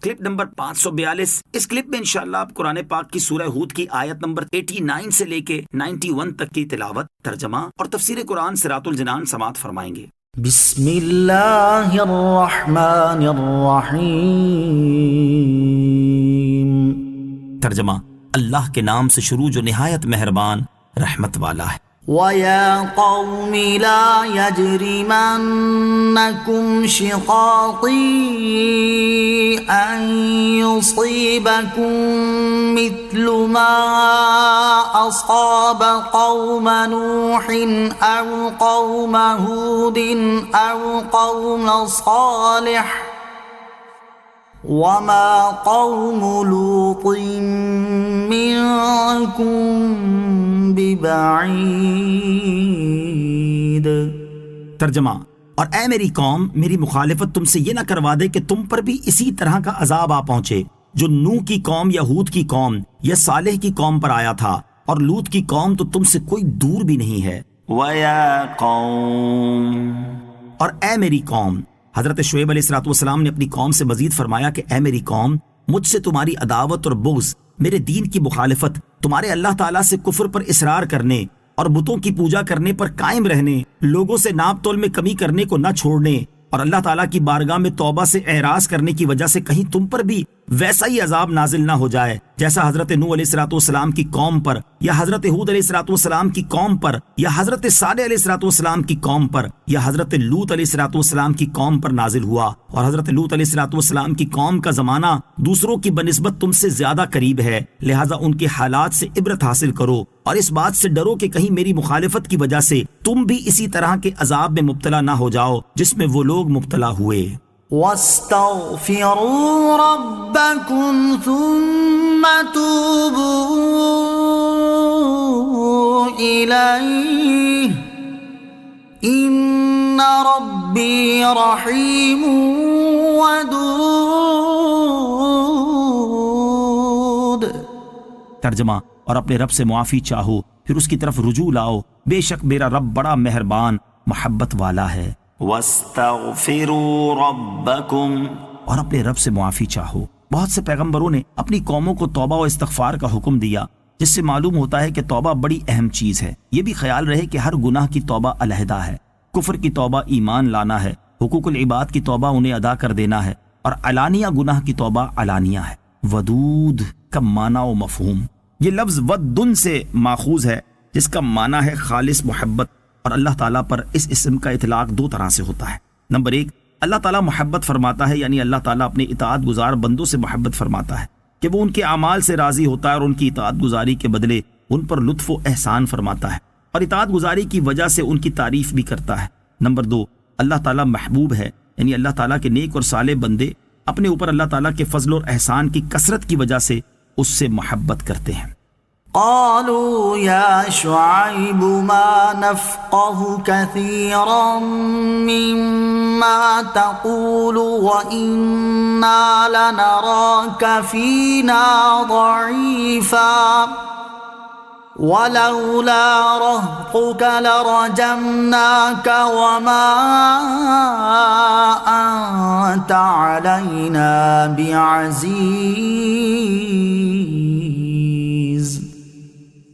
Clip number 542۔ اس clip میں انشاءاللہ آپ قرآن پاک کی سورہ ہود کی آیت نمبر 89 سے لے کے 91 تک کی تلاوت، ترجمہ اور تفسیر قرآن صراط الجنان سماعت فرمائیں گے۔ بسم اللہ الرحمن الرحیم۔ ترجمہ، اللہ کے نام سے شروع جو نہایت مہربان رحمت والا ہے۔ وَيَا قَوْمِ لَا يَجْرِمَنَّكُمْ شِقَاقِي أَن يُصِيبَكُم مِّثْلُ مَا أَصَابَ قَوْمَ نُوحٍ أَوْ قَوْمَ هُودٍ أَوْ قَوْمَ صَالِحٍ وَمَا قَوْمُ لُوطٍ مِّنكُم بِبَعِيدٍ۔ ترجمہ، اور اے میری قوم، میری مخالفت تم سے یہ نہ کروا دے کہ تم پر بھی اسی طرح کا عذاب آ پہنچے جو نوح کی قوم یا ہود کی قوم یا صالح کی قوم پر آیا تھا، اور لوط کی قوم تو تم سے کوئی دور بھی نہیں ہے۔ وَيَا قَوْمِ، اور اے میری قوم۔ حضرت شعیب علیہ السلام نے اپنی قوم سے مزید فرمایا کہ اے میری قوم، مجھ سے تمہاری عداوت اور بغض، میرے دین کی مخالفت، تمہارے اللہ تعالیٰ سے کفر پر اصرار کرنے اور بتوں کی پوجا کرنے پر قائم رہنے، لوگوں سے ناپ تول میں کمی کرنے کو نہ چھوڑنے اور اللہ تعالیٰ کی بارگاہ میں توبہ سے اعراض کرنے کی وجہ سے کہیں تم پر بھی ویسا ہی عذاب نازل نہ ہو جائے جیسا حضرت نوح علیہ السلام کی قوم پر، یا حضرت ہود علیہ السلام کی قوم پر، یا حضرت صالح علیہ السلام کی قوم پر، یا حضرت لوط علیہ السلام کی قوم پر نازل ہوا۔ اور حضرت لوط علیہ السلام کی قوم کا زمانہ دوسروں کی بنسبت تم سے زیادہ قریب ہے، لہٰذا ان کے حالات سے عبرت حاصل کرو اور اس بات سے ڈرو کہ کہیں میری مخالفت کی وجہ سے تم بھی اسی طرح کے عذاب میں مبتلا نہ ہو جاؤ جس میں وہ لوگ مبتلا ہوئے۔ وَاسْتَغْفِرُوا رَبَّكُمْ ثُمَّ تُوبُوا إِلَيْهِ إِنَّ رَبِّي رَحِيمٌ وَدُودٌ۔ ترجمہ، اور اپنے رب سے معافی چاہو، پھر اس کی طرف رجوع لاؤ، بے شک میرا رب بڑا مہربان محبت والا ہے۔ وَاسْتَغْفِرُوا رَبَّكُمْ، اور اپنے رب سے معافی چاہو۔ بہت سے پیغمبروں نے اپنی قوموں کو توبہ و استغفار کا حکم دیا، جس سے معلوم ہوتا ہے کہ توبہ بڑی اہم چیز ہے۔ یہ بھی خیال رہے کہ ہر گناہ کی توبہ علیحدہ ہے۔ کفر کی توبہ ایمان لانا ہے، حقوق العباد کی توبہ انہیں ادا کر دینا ہے، اور علانیہ گناہ کی توبہ علانیہ ہے۔ ودود کا معنی و مفہوم، یہ لفظ ودن سے ماخوذ ہے جس کا معنی ہے خالص محبت، اور اللہ تعالیٰ پر اس اسم کا اطلاق دو طرح سے ہوتا ہے۔ نمبر ایک، اللہ تعالیٰ محبت فرماتا ہے، یعنی اللہ تعالیٰ اپنے اطاعت گزار بندوں سے محبت فرماتا ہے کہ وہ ان کے اعمال سے راضی ہوتا ہے اور ان کی اطاعت گزاری کے بدلے ان پر لطف و احسان فرماتا ہے، اور اطاعت گزاری کی وجہ سے ان کی تعریف بھی کرتا ہے۔ نمبر دو، اللہ تعالیٰ محبوب ہے، یعنی اللہ تعالیٰ کے نیک اور صالح بندے اپنے اوپر اللہ تعالیٰ کے فضل اور احسان کی کثرت کی وجہ سے اس سے محبت کرتے ہیں۔ قالوا يا شعيب ما نفقه كثيرا مما تقول وإنا لنراك فينا ضعيفا ولولا رهطك لرجمناك وما أنت علينا بعزيز۔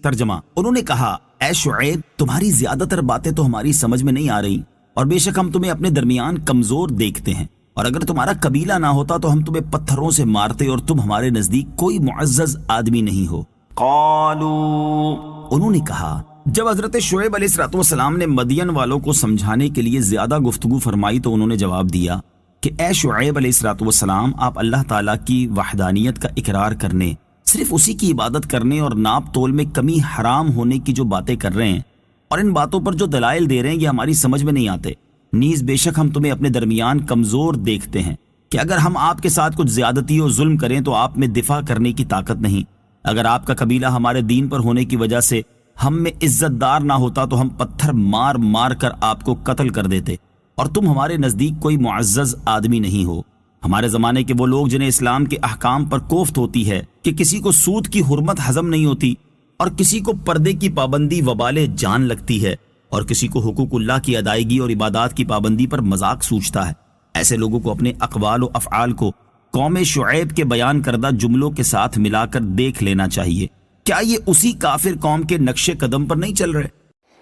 ترجمہ، انہوں نے کہا، اے شعیب، تمہاری زیادہ تر باتیں تو ہماری سمجھ میں نہیں آ رہی، اور بے شک ہم تمہیں اپنے درمیان کمزور دیکھتے ہیں، اور اگر تمہارا قبیلہ نہ ہوتا تو ہم تمہیں پتھروں سے مارتے اور تم ہمارے نزدیک کوئی معزز آدمی نہیں ہو۔ قالوا، انہوں نے کہا، جب حضرت شعیب علیہ السلام نے مدین والوں کو سمجھانے کے لیے زیادہ گفتگو فرمائی تو انہوں نے جواب دیا کہ اے شعیب علیہ السلام، آپ اللہ تعالیٰ کی وحدانیت کا اقرار کرنے، صرف اسی کی عبادت کرنے اور ناپ تول میں کمی حرام ہونے کی جو باتیں کر رہے ہیں اور ان باتوں پر جو دلائل دے رہے ہیں، یہ ہماری سمجھ میں نہیں آتے۔ نیز بے شک ہم تمہیں اپنے درمیان کمزور دیکھتے ہیں کہ اگر ہم آپ کے ساتھ کچھ زیادتی اور ظلم کریں تو آپ میں دفاع کرنے کی طاقت نہیں۔ اگر آپ کا قبیلہ ہمارے دین پر ہونے کی وجہ سے ہم میں عزت دار نہ ہوتا تو ہم پتھر مار مار کر آپ کو قتل کر دیتے، اور تم ہمارے نزدیک کوئی معزز آدمی نہیں ہو۔ ہمارے زمانے کے وہ لوگ جنہیں اسلام کے احکام پر کوفت ہوتی ہے کہ کسی کو سود کی حرمت ہضم نہیں ہوتی، اور کسی کو پردے کی پابندی وبال جان لگتی ہے، اور کسی کو حقوق اللہ کی ادائیگی اور عبادات کی پابندی پر مذاق سوچتا ہے، ایسے لوگوں کو اپنے اقوال و افعال کو قوم شعیب کے بیان کردہ جملوں کے ساتھ ملا کر دیکھ لینا چاہیے، کیا یہ اسی کافر قوم کے نقش قدم پر نہیں چل رہے؟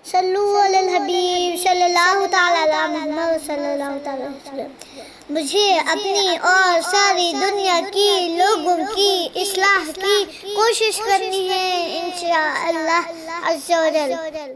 صلو علی الحبیب صلی اللہ تعالی علی محمد صلی اللہ تعالی علیہ وسلم۔ مجھے اپنی اور ساری دنیا کی لوگوں کی اصلاح کی کوشش کرنی ہے انشاءاللہ عز و جل۔